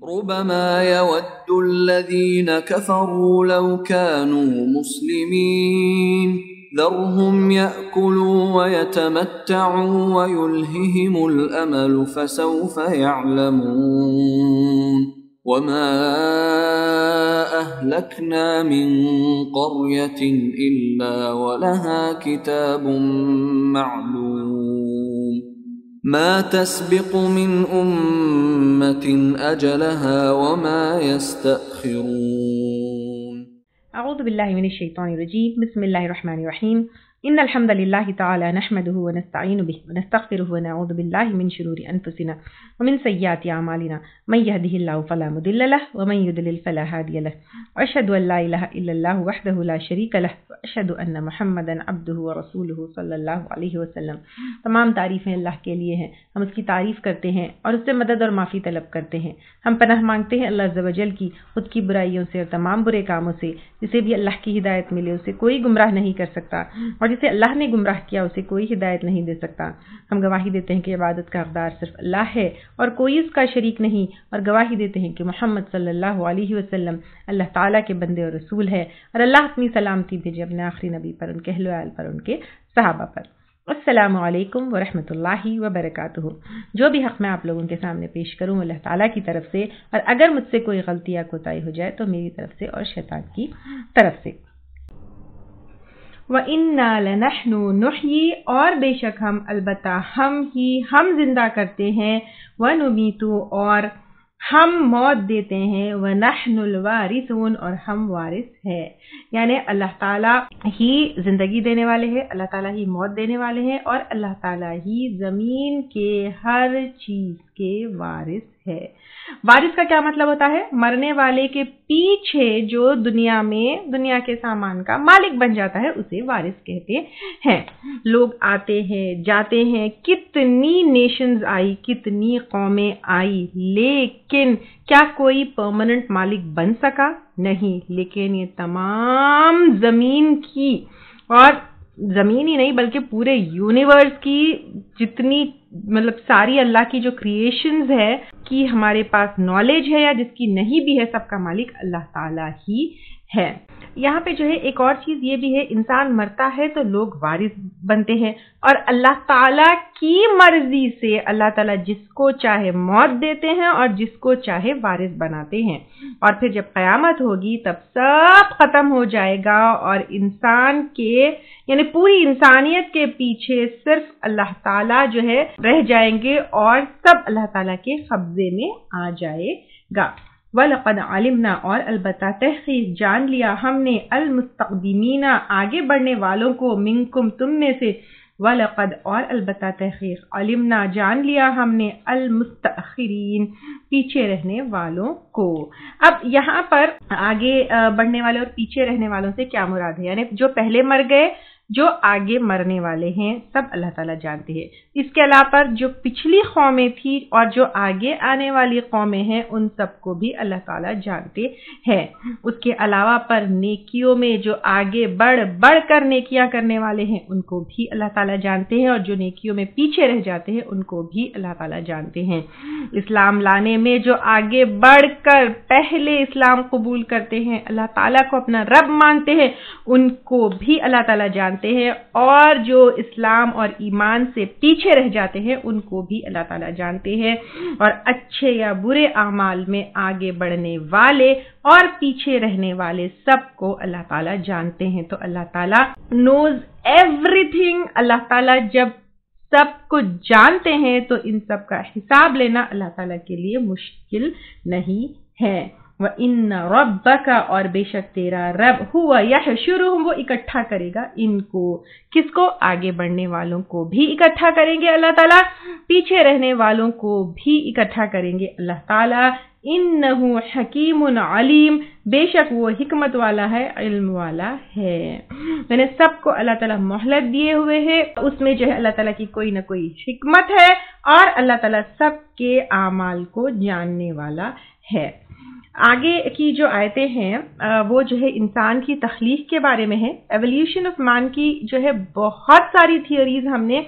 ربما يود الذين كفروا لو كانوا مسلمين ذرهم يأكلوا ويتمتعوا ويلههم الأمل فسوف يعلمون وما أهلكنا من قرية إلا ولها كتاب معلوم ما تسبق من أمة أجلها وما يستأخرون اعوذ باللہ من الشیطان الرجیم بسم اللہ الرحمن الرحیم ان الحمد للہ تعالی نحمده ونستعین به ونستغفره ونعوذ باللہ من شرور انفسنا ومن سیئات اعمالنا من يهده الله فلا مضل له ومن يضلل فلا هادي له واشهد ان لا اله الا الله وحده لا شريك له واشهد ان محمدا عبده ورسوله صلی اللہ علیہ وسلم۔ تمام تعریفیں اللہ کے لیے ہیں، ہم اس کی تعریف کرتے ہیں اور اس سے مدد اور معافی طلب کرتے ہیں۔ ہم پناہ مانگتے ہیں اللہ عز و جل کی خود کی برائیوں سے اور تمام برے کاموں سے۔ جسے بھی اللہ کی ہدایت ملے اسے کوئی گمراہ نہیں کر سکتا، اور جسے اللہ نے گمراہ کیا اسے کوئی ہدایت نہیں دے سکتا۔ ہم گواہی دیتے ہیں کہ عبادت کا حقدار صرف اللہ ہے اور کوئی اس کا شریک نہیں، اور گواہی دیتے ہیں کہ محمد صلی اللہ علیہ وسلم اللہ تعالیٰ کے بندے اور رسول ہے، اور اللہ اپنی سلامتی بھیجے اپنے آخری نبی پر، ان کے اہل و عیال پر، ان کے صحابہ پر۔ السلام علیکم ورحمۃ اللہ وبرکاتہ۔ جو بھی حق میں آپ لوگوں کے سامنے پیش کروں اللہ تعالیٰ کی طرف سے، اور اگر مجھ سے کوئی غلطی یا کوتاہی ہو جائے تو میری طرف سے اور شیطان کی طرف سے۔ وَإِنَّا لَنَحْنُ نُحْيِي، اور بے شک ہم، البتہ ہم زندہ کرتے ہیں، وَنُمِيتُ، اور ہم موت دیتے ہیں، وَنَحْنُ الْوَارِثُونَ، اور ہم وارث ہے۔ یعنی اللہ تعالیٰ ہی زندگی دینے والے ہیں، اللہ تعالیٰ ہی موت دینے والے ہیں، اور اللہ تعالیٰ ہی زمین کے ہر چیز کے وارث ہے۔ وارث کا کیا مطلب ہوتا ہے؟ مرنے والے کے پیچھے جو دنیا کے سامان کا مالک بن جاتا ہے اسے وارث کہتے ہیں۔ لوگ آتے ہیں جاتے ہیں، کتنی نیشنز آئی، کتنی قومیں آئی، لیکن کیا کوئی پرماننٹ مالک بن سکا؟ نہیں۔ لیکن یہ تمام زمین کی، اور زمین ہی نہیں بلکہ پورے یونیورس کی جتنی ساری اللہ کی جو کریشنز ہے کی ہمارے پاس نالج ہے یا جس کی نہیں بھی ہے، سب کا مالک اللہ تعالیٰ ہی ہے۔ یہاں پہ جو ہے ایک اور چیز یہ بھی ہے، انسان مرتا ہے تو لوگ وارث بنتے ہیں، اور اللہ تعالیٰ کی مرضی سے اللہ تعالیٰ جس کو چاہے موت دیتے ہیں اور جس کو چاہے وارث بناتے ہیں، اور پھر جب قیامت ہوگی تب سب ختم ہو جائے گا، اور انسان کے یعنی پوری انسانیت کے پیچھے صرف اللہ تعالیٰ جو ہے رہ جائیں گے، اور سب اللہ تعالیٰ کے قبضے میں آ جائے گا۔ وَلَقَدْ عَلِمْنَا، اور البتہ تحقیق جان لیا ہم نے، الْمُسْتَقْدِمِينَ آگے بڑھنے والوں کو، مِنْکُمْ تم میں سے، وَلَقَدْ اور البتہ تحقیق، عَلِمْنَا جان لیا ہم نے، الْمُسْتَأْخِرِينَ پیچھے رہنے والوں کو۔ اب یہاں پر آگے بڑھنے والے اور پیچھے رہنے والوں سے کیا مراد ہے؟ یعنی جو پہلے مر گئے، جو آگے مرنے والے ہیں، سب اللہ تعالیٰ جانتے ہیں۔ اس کے علاوہ جو پچھلی قومیں تھی اور جو آگے آنے والی قومیں ہیں ان سب کو بھی اللہ تعالیٰ جانتے ہیں۔ اس کے علاوہ پر نیکیوں میں جو آگے بڑھ کر نیکیاں کرنے والے ہیں ان کو بھی اللہ تعالیٰ جانتے ہیں، اور جو نیکیوں میں پیچھے رہ جاتے ہیں ان کو بھی اللہ تعالیٰ جانتے ہیں۔ اسلام لانے میں جو آگے بڑھ کر پہلے اسلام قبول کرتے ہیں، اللہ تعالیٰ کو اپنا رب مانتے ہیں، ان کو بھی اللہ تعالیٰ جانتے ہیں، اور جو اسلام اور ایمان سے پیچھے رہ جاتے ہیں ان کو بھی اللہ تعالیٰ جانتے ہیں، اور اچھے یا برے اعمال میں آگے بڑھنے والے اور پیچھے رہنے والے سب کو اللہ تعالیٰ جانتے ہیں۔ تو اللہ تعالیٰ نوز ایوری تھنگ۔ اللہ تعالیٰ جب سب کو جانتے ہیں تو ان سب کا حساب لینا اللہ تعالیٰ کے لیے مشکل نہیں ہے۔ وَإِنَّ رَبَّكَ، اور بے شک تیرا رب، هُوَ يَحْشُرُهُمْ، وہ اکٹھا کرے گا ان کو، کس کو؟ آگے بڑھنے والوں کو بھی اکٹھا کریں گے اللہ تعالیٰ، پیچھے رہنے والوں کو بھی اکٹھا کریں گے اللہ تعالیٰ۔ إِنَّهُ حَكِيمٌ عَلِيمٌ، بے شک وہ حکمت والا ہے، علم والا ہے۔ میں نے سب کو اللہ تعالیٰ مہلت دیے ہوئے ہے، اس میں جو ہے اللہ تعالیٰ کی کوئی نہ کوئی حکمت ہے، اور اللہ تعالیٰ سب کے اعمال کو جاننے والا ہے۔ آگے کی جو آیتیں ہیں وہ جو ہے انسان کی تخلیق کے بارے میں ہے۔ ایولیوشن آف مین کی جو ہے بہت ساری تھیوریز ہم نے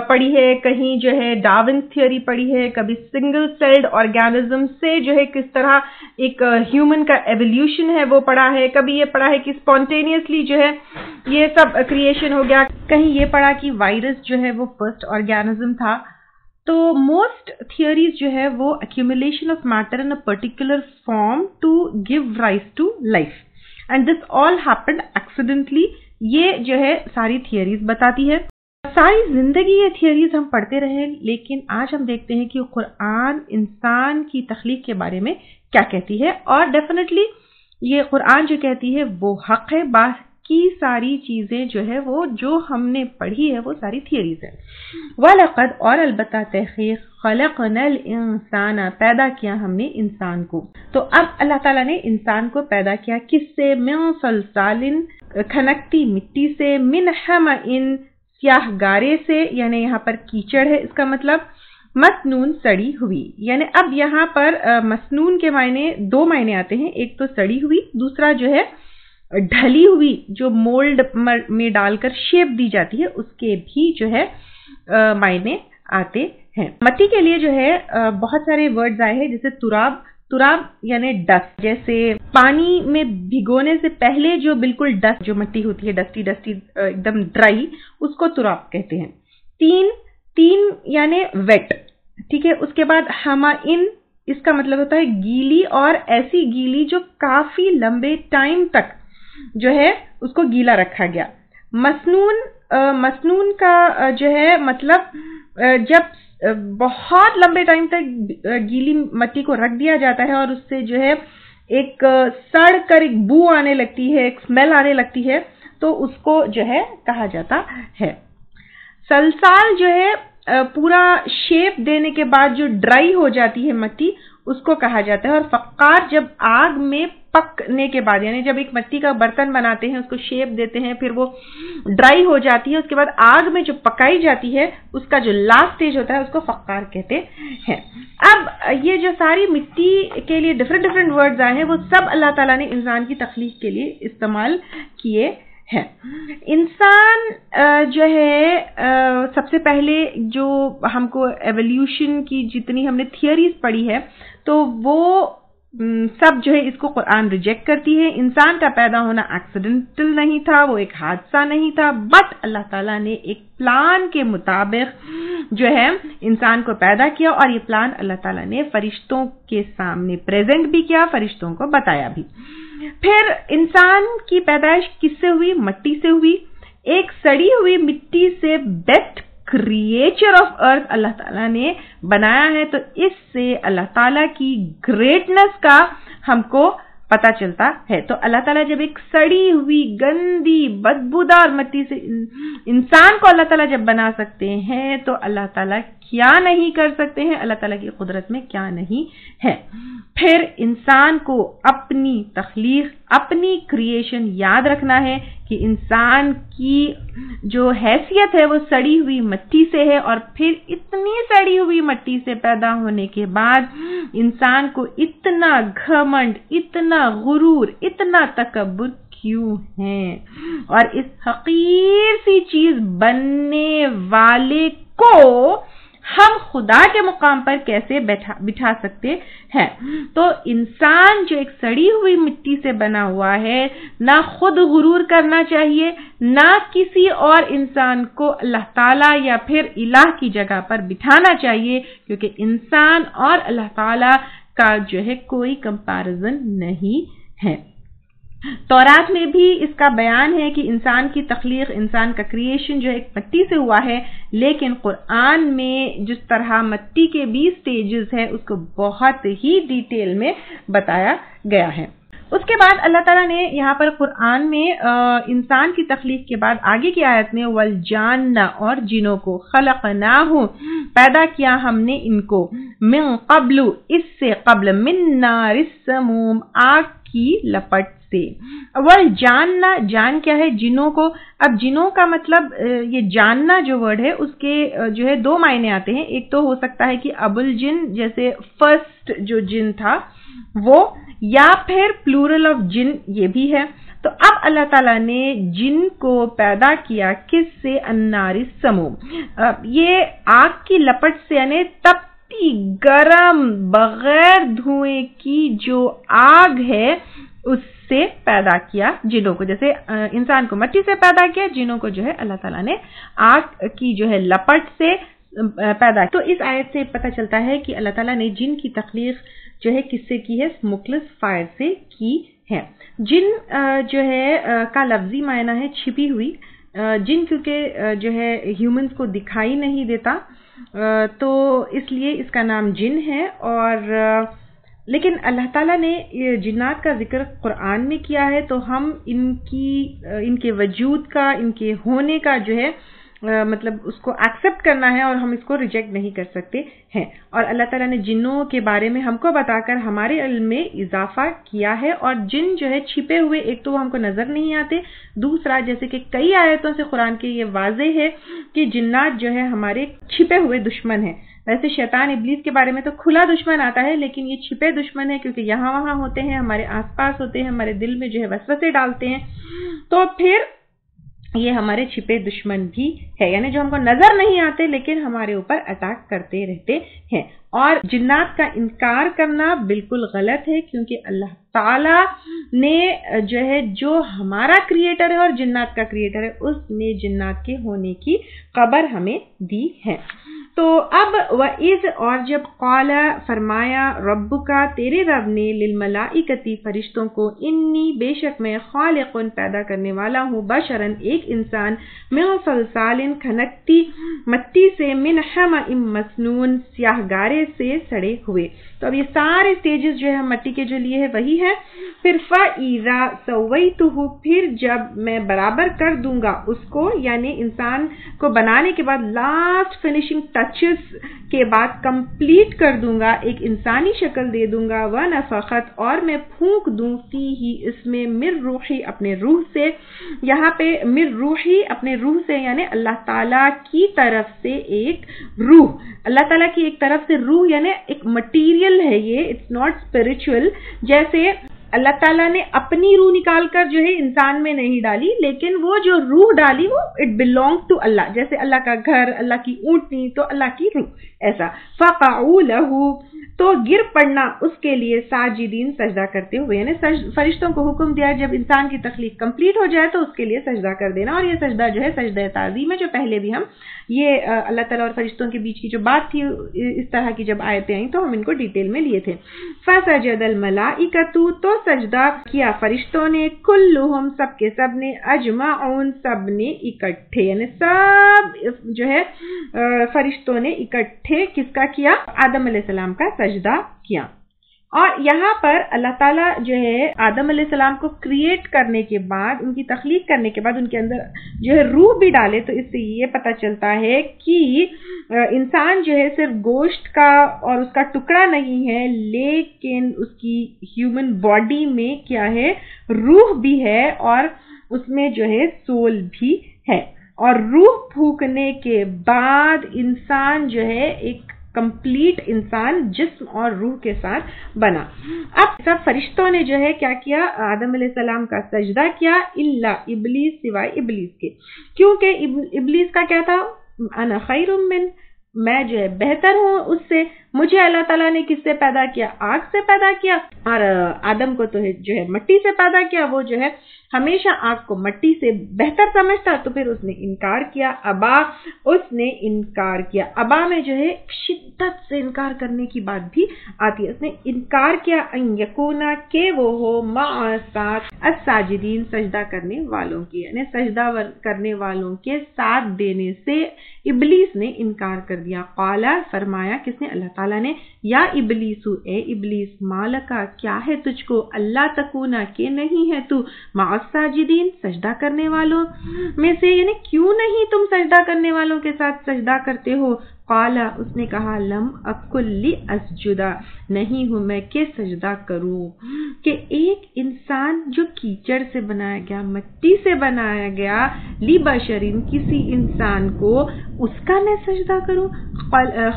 پڑھی ہے, کہیں جو ہے ڈارون تھیوری پڑھی ہے, کبھی سنگل سیلڈ آرگینزم سے جو ہے کس طرح ایک ہیومن کا ایولیوشن ہے وہ پڑھا ہے, کبھی یہ پڑھا ہے کہ اسپونٹینیسلی جو ہے یہ سب کریشن ہو گیا, کہیں یہ پڑھا کہ وائرس جو ہے وہ فرسٹ آرگینزم تھا. تو موسٹ تھیوریز جو ہے وہ accumulation of matter in a particular form to give rise to life and this all happened accidentally. یہ جو ہے ساری تھیوریز بتاتی ہے. ساری زندگی یہ تھیوریز ہم پڑھتے رہے, لیکن آج ہم دیکھتے ہیں کہ قرآن انسان کی تخلیق کے بارے میں کیا کہتی ہے, اور ڈیفینیٹلی یہ قرآن جو کہتی ہے وہ حق ہے. باقی ساری چیزیں جو ہے وہ جو ہم نے پڑھی ہے وہ ساری تھیوریز ہیں. وَلَقَدْ اور البتہ تحقیق خَلَقْنَا الْإِنسَانَ پیدا کیا ہم نے انسان کو. تو اب اللہ تعالیٰ نے انسان کو پیدا کیا کس سے؟ مِن صَلْصَالٍ کھنکتی مٹی سے, مِنْ حَمَإٍ سیاہ گارے سے, یعنی یہاں پر کیچڑ ہے, اس کا مطلب مسنون سڑی ہوئی. یعنی اب یہاں پر مسنون کے معنی دو معنی آتے ہیں, ایک تو سڑی ہوئی, دوسرا جو ہے ڈھلی ہوئی, جو مولڈ میں ڈال کر شیپ دی جاتی ہے اس کے بھی جو ہے معنی آتے ہیں. مٹی کے لیے جو ہے بہت سارے ورڈز آئے ہیں, جیسے تراب. تراب یعنی ڈسٹ, جیسے پانی میں بھگونے سے پہلے جو بالکل ڈسٹ جو مٹی ہوتی ہے, ڈسٹی ایک دم ڈرائی, اس کو تراب کہتے ہیں. تین یعنی ویٹ, ٹھیک ہے. اس کے بعد ہمائن, اس کا مطلب ہوتا ہے گیلی, اور ایسی گیلی جو کافی لمبے ٹائم تک جو ہے اس کو گیلا رکھا گیا. مسنون کا جو ہے مطلب جب بہت لمبے ٹائم تک گیلی مٹی کو رکھ دیا جاتا ہے اور اس سے جو ہے ایک سڑ کر ایک بو آنے لگتی ہے, ایک اسمیل آنے لگتی ہے, تو اس کو جو ہے کہا جاتا ہے. سلسال جو ہے پورا شیپ دینے کے بعد جو ڈرائی ہو جاتی ہے مٹی, اس کو کہا جاتا ہے. اور فقار جب آگ میں پکنے کے بعد, یعنی جب ایک مٹی کا برتن بناتے ہیں, اس کو شیپ دیتے ہیں, پھر وہ ڈرائی ہو جاتی ہے, اس کے بعد آگ میں جو پکائی جاتی ہے, اس کا جو لاسٹ سٹیج ہوتا ہے اس کو فقار کہتے ہیں. اب یہ جو ساری مٹی کے لیے ڈفرینٹ ورڈز آئے ہیں, وہ سب اللہ تعالیٰ نے انسان کی تخلیق کے لیے استعمال کیے ہیں. انسان جو ہے سب سے پہلے جو ہم کو ایولیوشن کی جتنی ہم نے تھیوریز پڑھی ہے, تو وہ سب جو ہے اس کو قرآن ریجیکٹ کرتی ہے. انسان کا پیدا ہونا ایکسیڈنٹل نہیں تھا, وہ ایک حادثہ نہیں تھا, بٹ اللہ تعالیٰ نے ایک پلان کے مطابق جو ہے انسان کو پیدا کیا, اور یہ پلان اللہ تعالیٰ نے فرشتوں کے سامنے پریزنٹ بھی کیا, فرشتوں کو بتایا بھی. پھر انسان کی پیدائش کس سے ہوئی؟ مٹی سے ہوئی. ایک سڑی ہوئی مٹی سے بیسٹ کریچر آف ارتھ اللہ تعالیٰ نے بنایا ہے. تو اس سے اللہ تعالیٰ کی گریٹنس کا ہم کو پتہ چلتا ہے. تو اللہ تعالیٰ جب ایک سڑی ہوئی گندی بدبودار مٹی سے انسان کو اللہ تعالیٰ جب بنا سکتے ہیں, تو اللہ تعالیٰ کیا نہیں کر سکتے ہیں, اللہ تعالیٰ کی قدرت میں کیا نہیں ہے. پھر انسان کو اپنی تخلیق, اپنی کریشن یاد رکھنا ہے کہ انسان کی جو حیثیت ہے وہ سڑی ہوئی مٹی سے ہے, اور پھر اتنی سڑی ہوئی مٹی سے پیدا ہونے کے بعد انسان کو اتنا گھمنڈ, اتنا غرور, اتنا تکبر کیوں ہے, اور اس حقیر سی چیز بننے والے کو ہم خدا کے مقام پر کیسے بٹھا سکتے ہیں. تو انسان جو ایک سڑی ہوئی مٹی سے بنا ہوا ہے, نہ خود غرور کرنا چاہیے, نہ کسی اور انسان کو اللہ تعالیٰ یا پھر الہ کی جگہ پر بٹھانا چاہیے, کیونکہ انسان اور اللہ تعالیٰ کا جو ہے کوئی کمپیرزن نہیں ہے. تورات میں بھی اس کا بیان ہے کہ انسان کی تخلیق, انسان کا کریشن جو ایک مٹی سے ہوا ہے, لیکن قرآن میں جس طرح مٹی کے 20 سٹیجز ہیں اس کو بہت ہی ڈیٹیل میں بتایا گیا ہے. اس کے بعد اللہ تعالیٰ نے یہاں پر قرآن میں انسان کی تخلیق کے بعد آگے کی آیت میں والجان اور جنوں کو خلقناہ پیدا کیا ہم نے ان کو, من قبل اس سے قبل, من نار السموم آگ کی لپٹ سے. والجان, جان کیا ہے؟ جنوں کو. اب جنوں کا مطلب یہ جاننا جو ورڈ ہے اس کے جو ہے دو معنی آتے ہیں. ایک تو ہو سکتا ہے کہ ابو الجن, جیسے فرسٹ جو جن تھا وہ, یا پھر پلورل آف جن, یہ بھی ہے. تو اب اللہ تعالیٰ نے جن کو پیدا کیا کس سے؟ النار السموم، یہ آگ کی لپٹ سے، یعنی تپتی گرم بغیر دھوئیں کی جو آگ ہے اس سے پیدا کیا جنوں کو. جیسے انسان کو مٹی سے پیدا کیا، جنوں کو جو ہے اللہ تعالیٰ نے آگ کی جو ہے لپٹ سے پیدا. تو اس آیت سے پتہ چلتا ہے کہ اللہ تعالیٰ نے جن کی تخلیق جو ہے کس سے کی ہے؟ اسموکلس فائر سے کی ہے. جن جو ہے کا لفظی معنی ہے چھپی ہوئی. جن کیونکہ جو ہے ہیومنز کو دکھائی نہیں دیتا تو اس لیے اس کا نام جن ہے. اور لیکن اللہ تعالیٰ نے جنات کا ذکر قرآن میں کیا ہے تو ہم ان کے وجود کا، ان کے ہونے کا جو ہے مطلب اس کو ایکسپٹ کرنا ہے اور ہم اس کو ریجیکٹ نہیں کر سکتے ہیں. اور اللہ تعالیٰ نے جنوں کے بارے میں ہم کو بتا کر ہمارے علم میں اضافہ کیا ہے. اور جن جو ہے چھپے ہوئے، ایک تو وہ ہم کو نظر نہیں آتے، دوسرا جیسے کہ کئی آیتوں سے قرآن کے یہ واضح ہے کہ جنات جو ہے ہمارے چھپے ہوئے دشمن ہیں. ویسے شیطان ابلیس کے بارے میں تو کھلا دشمن آتا ہے، لیکن یہ چھپے دشمن ہے کیونکہ یہاں وہاں ہوتے ہیں، ہمارے آس پاس ہوتے ہیں، ہمارے دل میں جو ہے وسوسے ڈالتے ہیں. تو پھر یہ ہمارے چھپے دشمن بھی ہے، یعنی جو ہم کو نظر نہیں آتے لیکن ہمارے اوپر اٹیک کرتے رہتے ہیں. اور جنات کا انکار کرنا بالکل غلط ہے کیونکہ اللہ تعالیٰ نے جو ہمارا کریٹر ہے اور جنات کا کریٹر ہے، اس نے جنات کے ہونے کی خبر ہمیں دی ہے. تو اب وَإِذْ، اور جب قال فرمایا ربک تیرے رب نے للملائکتی فرشتوں کو، انی بے شک میں خالق پیدا کرنے والا ہوں، بشرن ایک انسان، من صلصال کھنکتی مٹی سے، من حمأ مسنون سیاہ گارے سے سڑے ہوئے. تو اب یہ سارے سٹیجز جو ہے مٹی کے جو لیے ہے وہی ہے. پھر فَإِذَا سَوَّيْتُهُ، پھر جب میں برابر کر دوں گا اس کو، یعنی انسان کو بنانے کے بعد لاسٹ فنیشنگ ٹچز کے بعد کمپلیٹ کر دوں گا، ایک انسانی شکل دے دوں گا. وَنَفَخَتْ، اور میں پھونک دوں، فِيهِ اس میں، مِن روحی اپنے روح سے. یہاں پہ مِن روحی اپنے روح سے یعنی اللہ تعالیٰ کی طرف سے ایک روح، اللہ تعالیٰ کی ایک طرف سے روح یعنی ایک مٹیریل ہے یہ، اٹس ناٹ اسپرچل. جیسے اللہ تعالیٰ نے اپنی روح نکال کر جو ہے انسان میں نہیں ڈالی، لیکن وہ جو روح ڈالی وہ اٹ بلونگ ٹو اللہ، جیسے اللہ کا گھر، اللہ کی اونٹنی تو اللہ کی روح ایسا. فَقَعُوا لَهُ، تو گر پڑنا اس کے لیے، ساجدین سجدہ کرتے ہوئے، یعنی فرشتوں کو حکم دیا جب انسان کی تخلیق کمپلیٹ ہو جائے تو اس کے لیے سجدہ کر دینا. اور یہ سجدہ جو ہے سجدہ تعظیم ہے، جو پہلے بھی ہم یہ اللہ تعالیٰ اور فرشتوں کے بیچ کی جو بات تھی اس طرح کی جب آیتیں آئیں تو ہم ان کو ڈیٹیل میں لیے تھے. فَسَجَدَ الْمَلَائِكَةُ، تو سجدہ کیا فرشتوں نے، کلہم سب کے سب نے، اجمعون سب نے اکٹھے، یعنی سب جو ہے فرشتوں نے اکٹھے کس کا کیا؟ آدم علیہ السلام کا سجدہ کیا. اور یہاں پر اللہ تعالیٰ جو ہے آدم علیہ السلام کو کریٹ کرنے کے بعد، ان کی تخلیق کرنے کے بعد ان کے اندر جو ہے روح بھی ڈالے، تو اس سے یہ پتہ چلتا ہے کہ انسان جو ہے صرف گوشت کا اور اس کا ٹکڑا نہیں ہے، لیکن اس کی ہیومن باڈی میں کیا ہے؟ روح بھی ہے، اور اس میں جو ہے سول بھی ہے. اور روح پھونکنے کے بعد انسان جو ہے ایک کمپلیٹ انسان جسم اور روح کے ساتھ بنا. اب سب فرشتوں نے جو ہے کیا کیا؟ آدم علیہ السلام کا سجدہ کیا، الا ابلیس، سوائے ابلیس کے. کیونکہ ابلیس کا کیا تھا؟ انا خیر من، میں جو ہے بہتر ہوں اس سے. مجھے اللہ تعالیٰ نے کس سے پیدا کیا؟ آگ سے پیدا کیا. اور آدم کو تو جو ہے مٹی سے پیدا کیا. وہ جو ہے ہمیشہ آگ کو مٹی سے بہتر سمجھتا، تو پھر اس نے انکار کیا. ابا، اس نے انکار کیا. ابا میں جو ہے شدت سے انکار کرنے کی بات بھی آتی ہے. اس نے انکار کیا، ان یکونا، کہ وہ ہو، مع ساتھ، الساجدین سجدہ کرنے والوں کی، یعنی سجدہ کرنے والوں کے ساتھ دینے سے ابلیس نے انکار کر دیا. قال، فرمایا کس نے؟ اللہ تعالیٰ نے، یا ابلیس، اے ابلیس، مالکا، کیا ہے تجھ کو، اللہ تکونا، کہ نہیں ہے تو، مع ساجدین سجدہ کرنے والوں میں سے، یعنی کیوں نہیں تم سجدہ کرنے والوں کے ساتھ سجدہ کرتے ہو. قال، اس نے کہا، لم اکن لاسجد، نہیں ہوں میں کہ سجدہ کروں. کہ ایک انسان جو کیچڑ سے بنایا گیا، مٹی سے بنایا گیا، لبشرین کسی انسان کو، اس کا میں سجدہ کروں؟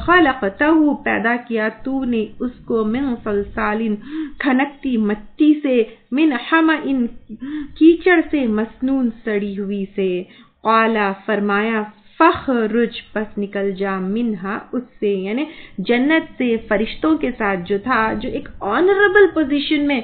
خلقتہ پیدا کیا تو نے اس کو، من صلصال کھنکتی مٹی سے، من حمأ کیچڑ سے، مسنون سڑی ہوئی سے، قال فرمایا فخرج پس نکل جا، منہا اس سے، یعنی جنت سے فرشتوں کے ساتھ جو تھا، جو ایک آنریبل پوزیشن میں،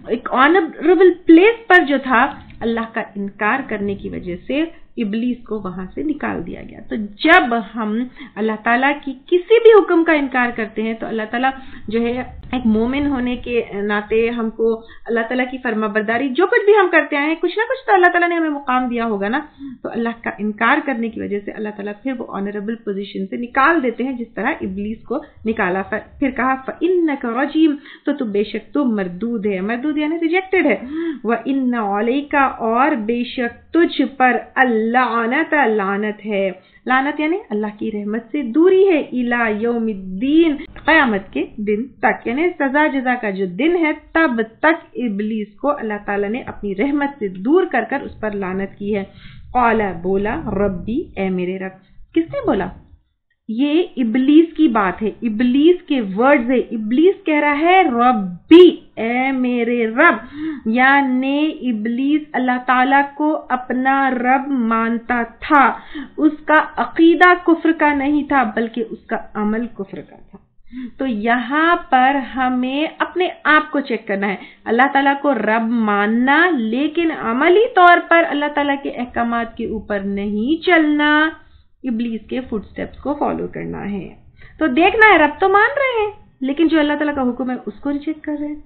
ایک آنریبل پلیس پر جو تھا، اللہ کا انکار کرنے کی وجہ سے ابلیس کو وہاں سے نکال دیا گیا۔ تو جب ہم اللہ تعالیٰ کی کسی بھی حکم کا انکار کرتے ہیں تو اللہ تعالیٰ جو ہے ایک مومن ہونے کے ناطے ہم کو اللہ تعالیٰ کی فرما برداری جو کچھ بھی ہم کرتے آئے ہیں، کچھ نہ کچھ تو اللہ تعالیٰ نے ہمیں مقام دیا ہوگا نا، تو اللہ کا انکار کرنے کی وجہ سے اللہ تعالیٰ پھر وہ آنریبل پوزیشن سے نکال دیتے ہیں، جس طرح ابلیس کو نکالا۔ پھر کہا فَإِنَّكَ رَجِيمٌ، تو بے شک تو مردود ہے، مردود یعنی ریجیکٹڈ ہے، وَإِنَّ عَلَيْكَ اور بے شک تجھ پر اللعنت لعنت ہے، لعنت یعنی اللہ کی رحمت سے دوری ہے، الی یوم الدین قیامت کے دن تک، یعنی سزا جزا کا جو دن ہے تب تک ابلیس کو اللہ تعالیٰ نے اپنی رحمت سے دور کر کر اس پر لعنت کی ہے۔ قال بولا ربی اے میرے رب، کس نے بولا؟ یہ ابلیس کی بات ہے، ابلیس کے ورڈز ہے، ابلیس کہہ رہا ہے ربی اے میرے رب، یعنی ابلیس اللہ تعالیٰ کو اپنا رب مانتا تھا، اس کا عقیدہ کفر کا نہیں تھا بلکہ اس کا عمل کفر کا تھا۔ تو یہاں پر ہمیں اپنے آپ کو چیک کرنا ہے، اللہ تعالیٰ کو رب ماننا لیکن عملی طور پر اللہ تعالیٰ کے احکامات کے اوپر نہیں چلنا، ابلیس کے فٹ سٹیپس کو فالو کرنا ہے۔ تو دیکھنا ہے رب تو مان رہے ہیں لیکن جو اللہ تعالیٰ کا حکم ہے اس کو ریجیکٹ کر رہے ہیں۔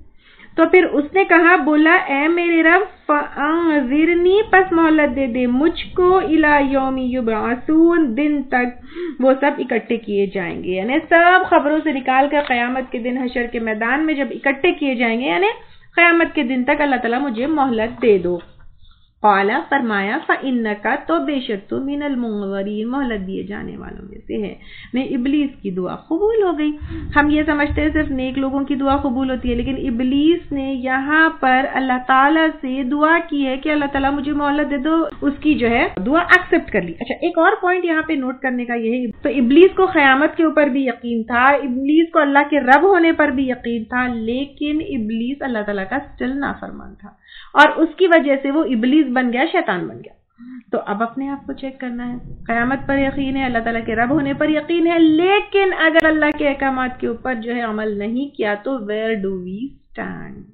تو پھر اس نے کہا، بولا اے میرے رب فانذرنی پس مہلت دے دے مجھ کو، الی یوم یبعثون دن تک وہ سب اکٹھے کیے جائیں گے، یعنی سب خبروں سے نکال کر قیامت کے دن حشر کے میدان میں جب اکٹھے کیے جائیں گے، یعنی قیامت کے دن تک اللہ تعالیٰ مجھے مہلت دے دو۔ قال فرمایا فإنک تو بے شک تو من المنظرین مہلت دیے جانے والوں میں سے ہے۔ میں ابلیس کی دعا قبول ہو گئی۔ ہم یہ سمجھتے ہیں صرف نیک لوگوں کی دعا قبول ہوتی ہے، لیکن ابلیس نے یہاں پر اللہ تعالیٰ سے دعا کی ہے کہ اللہ تعالیٰ مجھے مہلت دے دو، اس کی جو ہے دعا ایکسپٹ کر لی۔ اچھا ایک اور پوائنٹ یہاں پہ نوٹ کرنے کا یہ ہے، تو ابلیس کو قیامت کے اوپر بھی یقین تھا، ابلیس کو اللہ کے رب ہونے پر بھی یقین تھا، لیکن ابلیس اللہ تعالیٰ کا سٹل نافرمان تھا اور اس کی وجہ سے وہ ابلیس بن گیا، شیطان بن گیا۔ تو اب اپنے آپ کو چیک کرنا ہے، قیامت پر یقین ہے، اللہ تعالیٰ کے رب ہونے پر یقین ہے، لیکن اگر اللہ کے احکامات کے اوپر جو ہے عمل نہیں کیا تو ویئر ڈو وی اسٹینڈ؟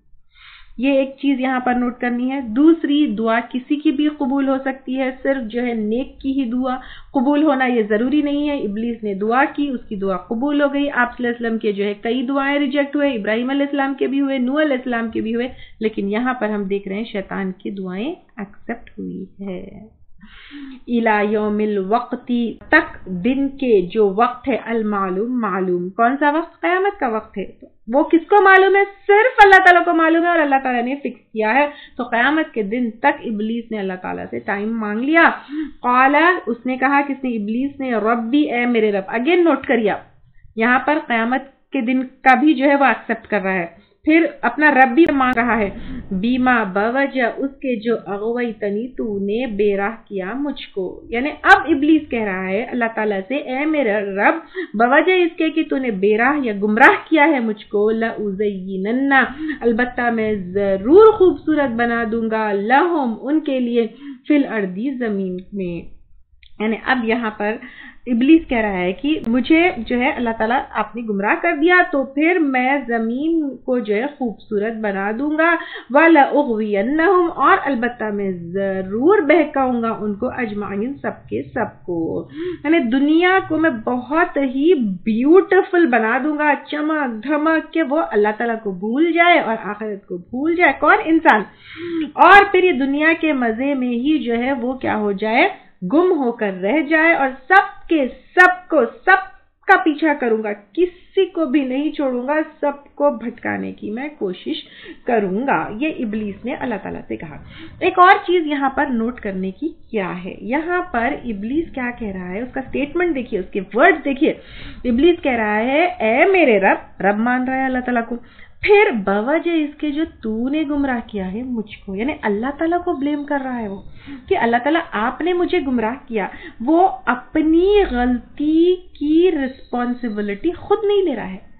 یہ ایک چیز یہاں پر نوٹ کرنی ہے۔ دوسری، دعا کسی کی بھی قبول ہو سکتی ہے، صرف جو ہے نیک کی ہی دعا قبول ہونا یہ ضروری نہیں ہے۔ ابلیس نے دعا کی، اس کی دعا قبول ہو گئی، آپ صلی اللہ علیہ وسلم کے جو ہے کئی دعائیں ریجیکٹ ہوئے، ابراہیم علیہ السلام کے بھی ہوئے، نوح علیہ السلام کے بھی ہوئے، لیکن یہاں پر ہم دیکھ رہے ہیں شیطان کی دعائیں ایکسپٹ ہوئی ہے۔ الی یوم الوقت تک، دن کے جو وقت ہے، المعلوم معلوم، کون سا وقت؟ قیامت کا وقت ہے۔ وہ کس کو معلوم ہے؟ صرف اللہ تعالیٰ کو معلوم ہے اور اللہ تعالیٰ نے فکس کیا ہے۔ تو قیامت کے دن تک ابلیس نے اللہ تعالیٰ سے ٹائم مانگ لیا۔ قال اس نے کہا، کس نے؟ ابلیس نے، ربی اے میرے رب۔ اگین نوٹ کریے، یہاں پر قیامت کے دن کا بھی جو ہے وہ ایکسپٹ کر رہا ہے، پھر اپنا رب بھی مانگ رہا ہے، بیما بوجہ اس کے جو اغویتنی تو نے بے راہ کیا مجھ کو، یعنی اب ابلیس کہہ رہا ہے اللہ تعالیٰ سے، اے میرا رب بوجہ اس کے کہ تو نے بے راہ یا گمراہ کیا ہے مجھ کو، لَأُزَيِّنَنَّ البتہ میں ضرور خوبصورت بنا دوں گا، لہم ان کے لیے، فی الارض زمین میں، یعنی اب یہاں پر ابلیس کہہ رہا ہے کہ مجھے جو ہے اللہ تعالیٰ آپ نے گمراہ کر دیا تو پھر میں زمین کو جو ہے خوبصورت بنا دوں گا، وَلَأُغْوِيَنَّهُمْ اور البتہ میں ضرور بہکاؤں گا ان کو، اجمعین سب کے سب کو، یعنی دنیا کو میں بہت ہی بیوٹیفل بنا دوں گا، چمک دھمک کے وہ اللہ تعالیٰ کو بھول جائے اور آخرت کو بھول جائے، کون؟ انسان، اور پھر یہ دنیا کے مزے میں ہی جو ہے وہ کیا ہو جائے، گم ہو کر رہ جائے، اور سب کے سب کا پیچھا کروں گا، کسی کو بھی نہیں چھوڑوں گا، سب کو بھٹکانے کی میں کوشش کروں گا۔ یہ ابلیس نے اللہ تعالیٰ سے کہا۔ ایک اور چیز یہاں پر نوٹ کرنے کی کیا ہے، یہاں پر ابلیس کیا کہہ رہا ہے، اس کا سٹیٹمنٹ دیکھیے، اس کے ورڈ دیکھیے۔ ابلیس کہہ رہا ہے اے میرے رب، رب مان رہا ہے اللہ تعالیٰ کو، پھر بوجہ اس کے جو تو نے گمراہ کیا ہے مجھ کو، یعنی اللہ تعالیٰ کو بلیم کر رہا ہے وہ کہ اللہ تعالیٰ آپ نے مجھے گمراہ کیا. وہ اپنی غلطی کی رسپانسبلٹی خود نہیں لے رہا ہے.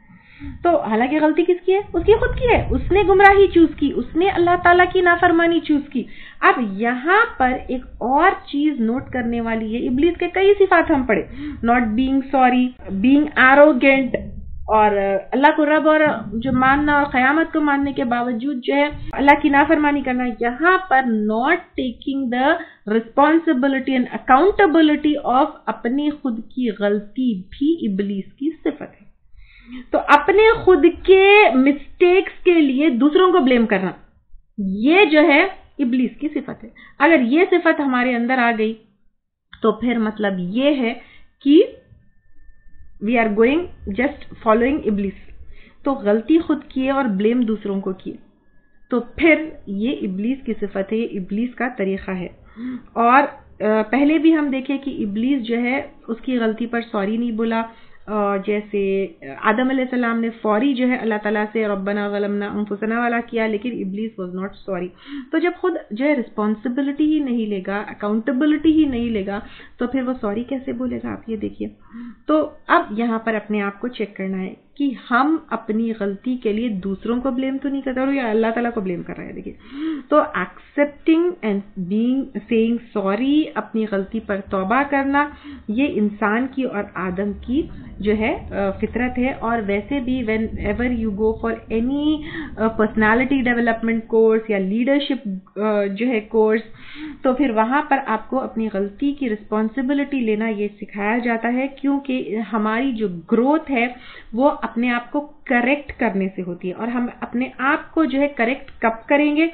تو حالانکہ غلطی کس کی ہے؟ اس کی خود کی ہے. اس نے گمراہی چوز کی، اس نے اللہ تعالیٰ کی نافرمانی چوز کی. اب یہاں پر ایک اور چیز نوٹ کرنے والی ہے. ابلیس کے کئی صفات ہم پڑھے، not being sorry, being arrogant, اور اللہ کو رب اور جو ماننا اور قیامت کو ماننے کے باوجود جو ہے اللہ کی نافرمانی کرنا. یہاں پر not taking the responsibility and accountability of اپنی خود کی غلطی بھی ابلیس کی صفت ہے. تو اپنے خود کے مسٹیکس کے لیے دوسروں کو بلیم کرنا، یہ جو ہے ابلیس کی صفت ہے. اگر یہ صفت ہمارے اندر آ گئی تو پھر مطلب یہ ہے کہ we are going just following ابلیس. تو غلطی خود کیے اور بلیم دوسروں کو کیے تو پھر یہ ابلیس کی صفت ہے، یہ ابلیس کا طریقہ ہے. اور پہلے بھی ہم دیکھیں کہ ابلیس جو ہے اس کی غلطی پر سوری نہیں بولا. جیسے آدم علیہ السلام نے فوری جو ہے اللہ تعالیٰ سے ربنا ظلمنا انفسنا والا کیا، لیکن ابلیس واز ناٹ سوری. تو جب خود جو ہے رسپانسبلٹی ہی نہیں لے گا، اکاؤنٹیبلٹی ہی نہیں لے گا، تو پھر وہ سوری کیسے بولے گا؟ آپ یہ دیکھیے. تو اب یہاں پر اپنے آپ کو چیک کرنا ہے کہ ہم اپنی غلطی کے لیے دوسروں کو بلیم تو نہیں کرتے اور یا اللہ تعالیٰ کو بلیم کر رہے ہیں. دیکھیے، تو accepting and being saying sorry, اپنی غلطی پر توبہ کرنا، یہ انسان کی اور آدم کی جو ہے فطرت ہے. اور ویسے بھی when ever you go for any personality development course یا لیڈرشپ جو ہے کورس، تو پھر وہاں پر آپ کو اپنی غلطی کی رسپانسبلٹی لینا یہ سکھایا جاتا ہے، کیونکہ ہماری جو گروتھ ہے وہ اپنے آپ کو کریکٹ کرنے سے ہوتی ہے. اور ہم اپنے آپ کو جو ہے کریکٹ کب کریں گے؟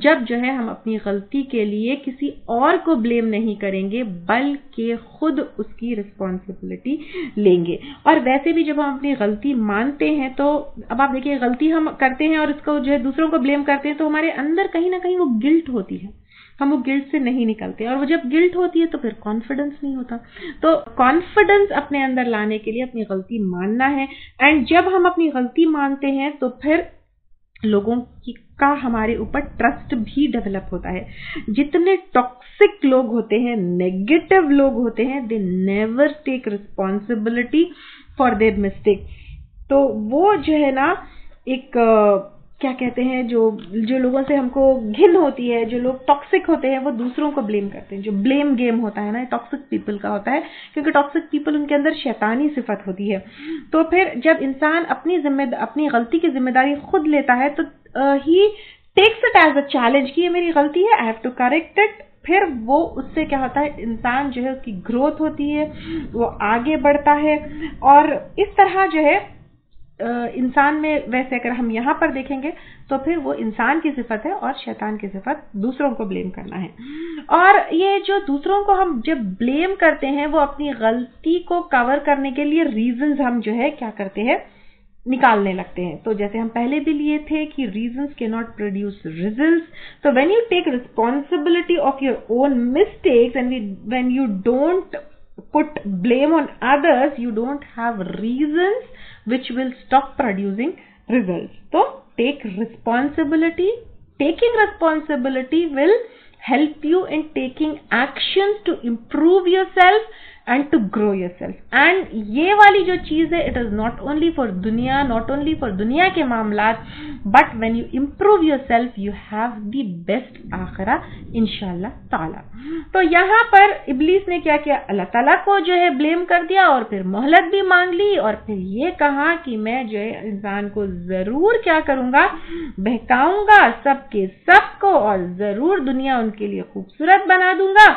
جب جو ہے ہم اپنی غلطی کے لیے کسی اور کو بلیم نہیں کریں گے بلکہ خود اس کی رسپانسبلٹی لیں گے. اور ویسے بھی جب ہم اپنی غلطی مانتے ہیں تو اب آپ دیکھیے، غلطی ہم کرتے ہیں اور اس کو جو ہے دوسروں کو بلیم کرتے ہیں تو ہمارے اندر کہیں نہ کہیں وہ گلٹ ہوتی ہے، ہم وہ گلٹ سے نہیں نکلتے. اور وہ جب گلٹ ہوتی ہے تو پھر کانفیڈنس نہیں ہوتا. تو کانفیڈنس اپنے اندر لانے کے لیے اپنی غلطی ماننا ہے. اینڈ جب ہم اپنی غلطی مانتے ہیں تو پھر لوگوں کا ہمارے اوپر ٹرسٹ بھی ڈیولپ ہوتا ہے. جتنے ٹاکسک لوگ ہوتے ہیں، نیگیٹو لوگ ہوتے ہیں، they never take responsibility for their mistake. تو وہ جو ہے نا ایک کیا کہتے ہیں، جو لوگوں سے ہم کو گھن ہوتی ہے، جو لوگ ٹاکسک ہوتے ہیں وہ دوسروں کو بلیم کرتے ہیں. جو بلیم گیم ہوتا ہے نا، ٹاکسک پیپل کا ہوتا ہے، کیونکہ ٹاکسک پیپل ان کے اندر شیطانی صفت ہوتی ہے. تو پھر جب انسان اپنی غلطی کی ذمہ داری خود لیتا ہے تو he takes it as a challenge کہ یہ میری غلطی ہے، I have to correct it. پھر وہ اس سے کیا ہوتا ہے، انسان جو ہے اس کی گروتھ ہوتی ہے، وہ آگے بڑھتا ہے. اور اس طرح جو ہے انسان میں، ویسے اگر ہم یہاں پر دیکھیں گے تو پھر وہ انسان کی صفت ہے اور شیطان کی صفت دوسروں کو بلیم کرنا ہے. اور یہ جو دوسروں کو ہم جب بلیم کرتے ہیں وہ اپنی غلطی کو کور کرنے کے لیے ریزنز ہم جو ہے کیا کرتے ہیں، نکالنے لگتے ہیں. تو جیسے ہم پہلے بھی لیے تھے کہ ریزنز کی ناٹ پروڈیوس ریزلٹس. تو when you take responsibility of your own mistakes and when you don't put blame on others, you don't have reasons which will stop producing results. So take responsibility. Taking responsibility will help you in taking actions to improve yourself and to grow yourself. And یہ والی جو چیز ہے it is not only for دنیا، not only for دنیا کے معاملات، but when you improve yourself you have the best آخرہ انشاءاللہ تعالی. تو یہاں پر ابلیس نے کیا کیا، اللہ تعالیٰ کو جو ہے بلیم کر دیا اور پھر مہلت بھی مانگ لی اور پھر یہ کہا کہ میں جو ہے انسان کو ضرور کیا کروں گا، بہکاؤں گا سب کے سب کو اور ضرور دنیا ان کے لیے خوبصورت بنا دوں گا.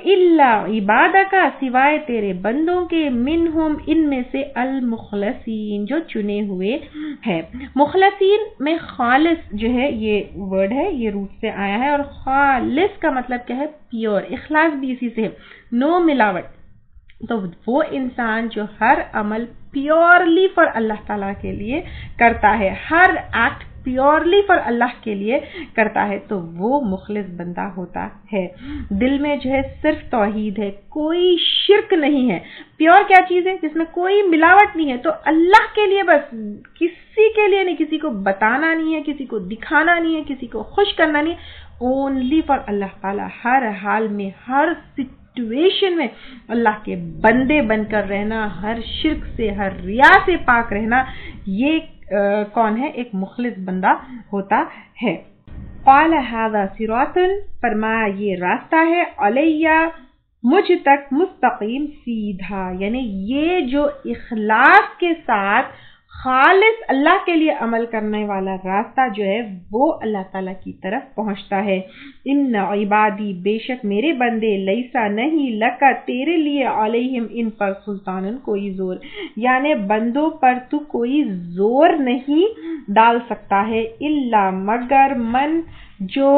الا عبادک، سوائے تیرے بندوں کے، منہم ان میں سے، المخلصین جو چنے ہوئے ہیں. مخلصین میں خالص جو ہے یہ ورڈ ہے، یہ روٹ سے آیا ہے. اور خالص کا مطلب کیا ہے، پیور. اخلاص بھی اسی سے ہے، نو ملاوٹ. تو وہ انسان جو ہر عمل پیورلی فار اللہ تعالیٰ کے لیے کرتا ہے، ہر ایکٹ پیورلی فار اللہ کے لیے کرتا ہے تو وہ مخلص بندہ ہوتا ہے. دل میں جو ہے صرف توحید ہے, کوئی شرک نہیں ہے. پیور کیا چیز ہے؟ جس میں کوئی ملاوٹ نہیں ہے, تو اللہ کے لیے بس, کسی کے لیے نہیں, کسی کو بتانا نہیں ہے, کسی کو دکھانا نہیں ہے, کسی کو خوش کرنا نہیں ہے, اونلی فار اللہ تعالیٰ. ہر حال میں, ہر سچویشن میں اللہ کے بندے بن کر رہنا, ہر شرک سے, ہر ریا سے پاک رہنا, یہ کون ہے؟ ایک مخلص بندہ ہوتا ہے. قال هذا صراط, فرمایا یہ راستہ ہے, علیہ, مجھ تک, مستقیم, سیدھا. یعنی یہ جو اخلاص کے ساتھ خالص اللہ کے لیے عمل کرنے والا راستہ جو ہے وہ اللہ تعالیٰ کی طرف پہنچتا ہے. ان عبادی, بے شک میرے بندے, لیسا نہیں, لکا تیرے لیے, علیہم ان پر, سلطان کوئی زور, یعنی بندوں پر تو کوئی زور نہیں ڈال سکتا ہے, الا مگر, من جو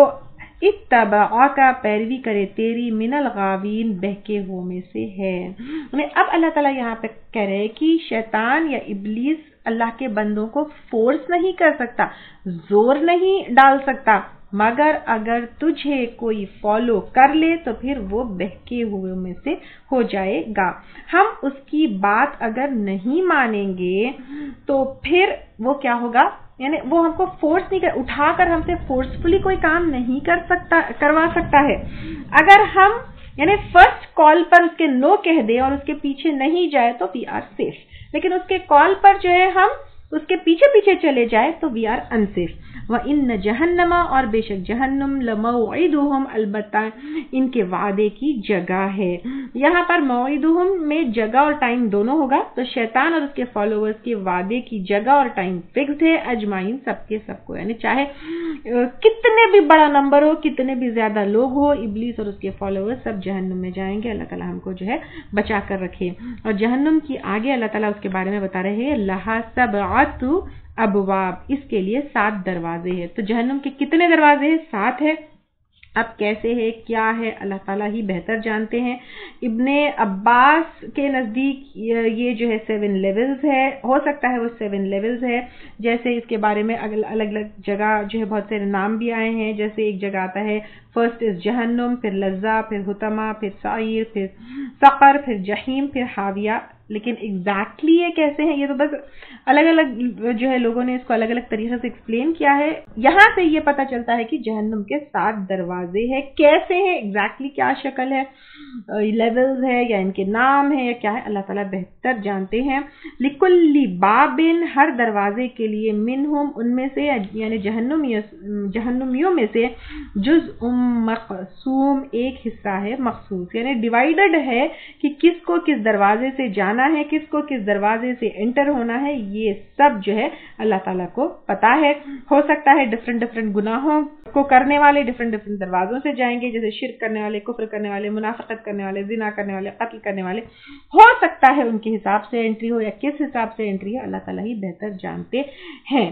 اتبعا کا پیروی کرے تیری, من الغاوین بہکے ہو میں سے ہے. اب اللہ تعالیٰ یہاں پہ کہہ رہے ہیں کہ شیطان یا ابلیس اللہ کے بندوں کو فورس نہیں کر سکتا, زور نہیں ڈال سکتا, مگر اگر تجھے کوئی فالو کر لے تو پھر وہ بہکے ہوئے میں سے ہو جائے گا. ہم اس کی بات اگر نہیں مانیں گے تو پھر وہ کیا ہوگا؟ یعنی وہ ہم کو فورس نہیں کر, اٹھا کر ہم سے فورسفلی کوئی کام نہیں کروا سکتا ہے. اگر ہم یعنی فرسٹ کال پر اس کے نو کہہ دیں اور اس کے پیچھے نہیں جائے تو وی آر سیف, لیکن اس کے کال پر جو ہے ہم اس کے پیچھے پیچھے چلے جائے تو وی آر انسیف. وَإِنَّ جَهَنَّمَ, اور بے شک جہنم, لَمَوْعِدُهُمْ, البتہ ان کے وعدے کی جگہ ہے. یہاں پر موعدہم میں جگہ اور ٹائم دونوں ہوگا, تو شیطان اور اس کے فالوورز کے وعدے کی جگہ اور ٹائم فکسڈ ہے, اجمعین, سب کے سب کو, یعنی چاہے کتنے بھی بڑا نمبر ہو, کتنے بھی زیادہ لوگ ہو, ابلیس اور اس کے فالوورز سب جہنم میں جائیں گے. اللہ تعالیٰ ہم کو جو ہے بچا کر رکھے. اور جہنم کی آگے اللہ تعالیٰ اس کے بارے میں بتا رہے ہیں, لہا سبعۃ ابواب, اس کے لیے 7 دروازے ہیں. تو جہنم کے کتنے دروازے ہیں؟ 7 ہے. اب کیسے ہے, کیا ہے, اللہ تعالیٰ ہی بہتر جانتے ہیں. ابن عباس کے نزدیک یہ جو ہے 7 لیولز ہے, ہو سکتا ہے وہ 7 لیولز ہے, جیسے اس کے بارے میں الگ الگ جگہ جو ہے بہت سے نام بھی آئے ہیں. جیسے ایک جگہ آتا ہے فرسٹ از جہنم, پھر لظہ, پھر حطمہ, پھر سعیر, پھر سقر, پھر جہیم, پھر حاویہ. لیکن ایگزیکٹلی یہ کیسے ہیں, یہ تو بس الگ الگ جو ہے لوگوں نے اس کو الگ الگ طریقے سے ایکسپلین کیا ہے. یہاں سے یہ پتہ چلتا ہے کہ جہنم کے 7 دروازے ہیں. کیسے ہیں, ایگزیکٹلی کیا شکل ہے, لیولز ہے یا ان کے نام ہے یا کیا ہے, اللہ تعالیٰ بہتر جانتے ہیں. لکل بابن, ہر دروازے کے لیے, منہم, ان میں سے, یعنی جہنمیوں میں سے, جزء مقسوم, ایک حصہ ہے مخصوص, یعنی ڈیوائیڈڈ ہے کہ کس کو کس دروازے سے جانا ہے, کس کو کس دروازے سے انٹر ہونا ہے. یہ سب جو ہے اللہ تعالیٰ کو پتا ہے. ہو سکتا ہے ڈفرنٹ گناہوں کو کرنے والے ڈفرنٹ دروازوں سے جائیں گے, جیسے شرک کرنے والے, کفر کرنے والے, منافقت کرنے والے, زنا کرنے والے, قتل کرنے والے. ہو سکتا ہے ان کے حساب سے انٹری ہو یا کس حساب سے انٹری ہے, اللہ تعالیٰ ہی بہتر جانتے ہیں.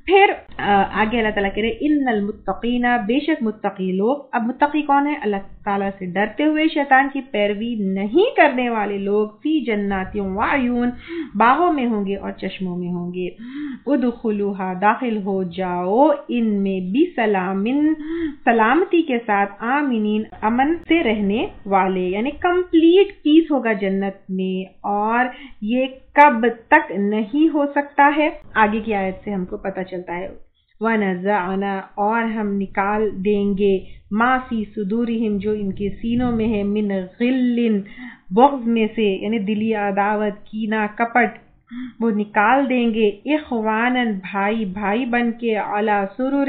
پھر آگے اللہ تعالیٰ کہہ رہے ان المتقین, بے شک متقی لوگ. اب متقی کون ہے؟ اللہ تعالیٰ سے ڈرتے ہوئے شیطان کی پیروی نہیں کرنے والے لوگ. فی جناتوں وعیون, باغوں میں ہوں گے اور چشموں میں ہوں گے. ادخلوها, داخل ہو جاؤ ان میں, بھی سلامتی کے ساتھ, آمینین, امن سے رہنے والے, یعنی کمپلیٹ پیس ہوگا جنت میں. اور یہ کب تک نہیں ہو سکتا ہے, آگے کی آیت سے ہم کو پتہ چلتا ہے. وَنَزَعْنَا, اور ہم نکال دیں گے, مَا فِي صُدُورِهِمْ, جو ان کے سینوں میں ہے, مِنْ غِلٍّ, بغض میں سے, یعنی دلی عداوت, کینہ, کپٹ, وہ نکال دیں گے. اخواناً, بھائی بن کے, علی سرر,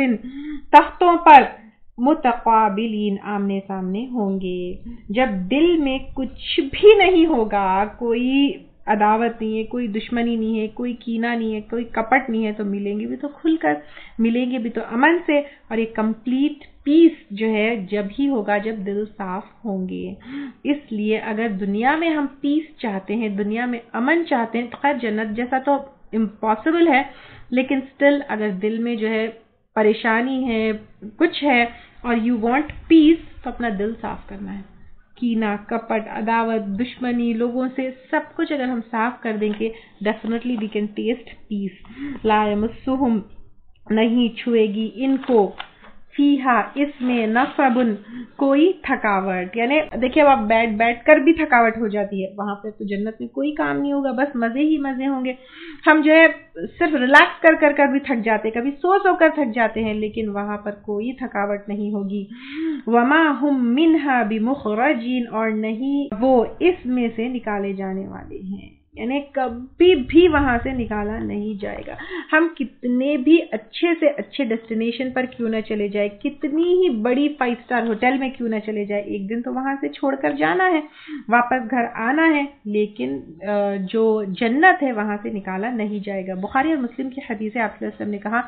تختوں پر, متقابلین, آمنے سامنے ہوں گے. جب دل میں کچھ بھی نہیں ہوگا, کوئی عداوت نہیں ہے, کوئی دشمنی نہیں ہے, کوئی کینہ نہیں ہے, کوئی کپٹ نہیں ہے, تو ملیں گے بھی تو کھل کر, ملیں گے بھی تو امن سے. اور یہ کمپلیٹ پیس جو ہے جب ہی ہوگا جب دل صاف ہوں گے. اس لیے اگر دنیا میں ہم پیس چاہتے ہیں, دنیا میں امن چاہتے ہیں, تو خیر جنت جیسا تو امپاسبل ہے, لیکن سٹل اگر دل میں جو ہے پریشانی ہے, کچھ ہے, اور یو وانٹ پیس, تو اپنا دل صاف کرنا ہے. کینہ, کپٹ, عداوت, دشمنی, لوگوں سے سب کچھ اگر ہم صاف کر دیں گے, ڈیفینیٹلی وی کین ٹیسٹ پیس. لا یمسہم, نہیں چھوئے گی ان کو فیہا اس میں نصبن کوئی تھکاوٹ، یعنی دیکھیں اب آپ بیٹھ کر بھی تھکاوٹ ہو جاتی ہے، وہاں پہ تو جنت میں کوئی کام نہیں ہوگا، بس مزے ہی مزے ہوں گے. ہم جو ہے صرف ریلیکس کر بھی تھک جاتے، کبھی سو کر تھک جاتے ہیں، لیکن وہاں پر کوئی تھکاوٹ نہیں ہوگی. وما ہم منہا بمخرجین، اور نہیں وہ اس میں سے نکالے جانے والے ہیں، یعنی کبھی بھی وہاں سے نکالا نہیں جائے گا. ہم کتنے بھی اچھے سے اچھے ڈیسٹینیشن پر کیوں نہ چلے جائے، کتنی ہی بڑی 5 اسٹار ہوٹل میں کیوں نہ چلے جائے، ایک دن تو وہاں سے چھوڑ کر جانا ہے، واپس گھر آنا ہے، لیکن جو جنت ہے وہاں سے نکالا نہیں جائے گا. بخاری اور مسلم کی حدیث ہے، آپ صلی اللہ علیہ وسلم نے کہا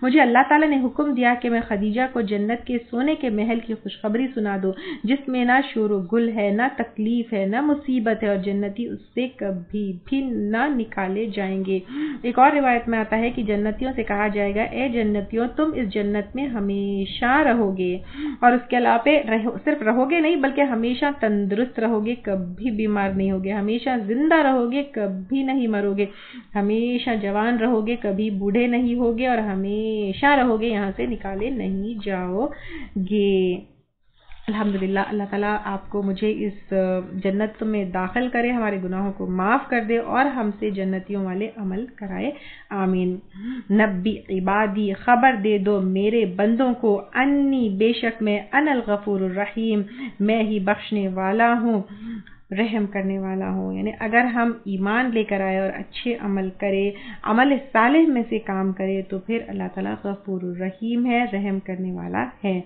مجھے اللہ تعالیٰ نے حکم دیا کہ میں خدیجہ کو جنت کے سونے کے محل کی خوشخبری سنا دوں جس میں نہ شور و گل ہے، نہ تکلیف ہے، نہ مصیبت ہے، اور جنتی اس سے کبھی بھی نہ نکالے جائیں گے. ایک اور روایت میں آتا ہے کہ جنتیوں سے کہا جائے گا اے جنتیوں تم اس جنت میں ہمیشہ رہو گے، اور اس کے علاوہ صرف رہو گے نہیں بلکہ ہمیشہ تندرست رہو گے، کبھی بیمار نہیں ہوگے، ہمیشہ زندہ رہو گے، کبھی نہیں مرو گے، ہمیشہ جوان رہو گے، کبھی بوڑھے نہیں ہوگے، اور ہمیشہ رہو گے، یہاں سے نکالے نہیں جاؤ گے. الحمدللہ اللہ تعالیٰ آپ کو مجھے اس جنت میں داخل کرے، ہمارے گناہوں کو معاف کر دے اور ہم سے جنتیوں والے عمل کرائے، آمین. نبی عبادی خبر دے دو میرے بندوں کو، انی بے شک میں انا الغفور الرحیم میں ہی بخشنے والا ہوں، رحم کرنے والا ہوں. یعنی اگر ہم ایمان لے کر آئے اور اچھے عمل کرے، عمل صالح میں سے کام کرے، تو پھر اللہ تعالیٰ غفور الرحیم ہے، رحم کرنے والا ہے.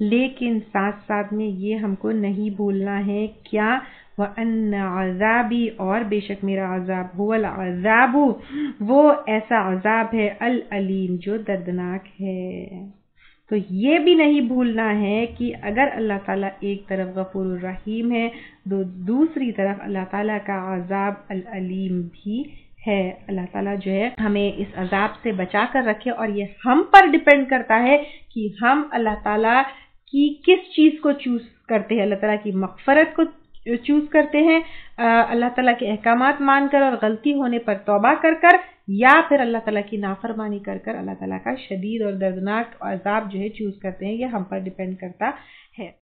لیکن ساتھ ساتھ میں یہ ہم کو نہیں بھولنا ہے کیا، وَأَنَّ عَذَابِي اور بے شک میرا عذاب، هُوَ الْعَذَابُ وہ ایسا عذاب ہے، العلیم جو دردناک ہے. تو یہ بھی نہیں بھولنا ہے کہ اگر اللہ تعالیٰ ایک طرف غفور الرحیم ہے تو دوسری طرف اللہ تعالیٰ کا عذاب العلیم بھی ہے. اللہ تعالیٰ جو ہے ہمیں اس عذاب سے بچا کر رکھے، اور یہ ہم پر ڈیپینڈ کرتا ہے کہ ہم اللہ تعالیٰ کی کس چیز کو چوز کرتے ہیں. اللہ تعالیٰ کی مغفرت کو چوز کرتے ہیں، اللہ تعالیٰ کے احکامات مان کر اور غلطی ہونے پر توبہ کر، یا پھر اللہ تعالیٰ کی نافرمانی کر اللہ تعالیٰ کا شدید اور دردناک عذاب جو ہے چوز کرتے ہیں. یہ ہم پر ڈیپینڈ کرتا ہے.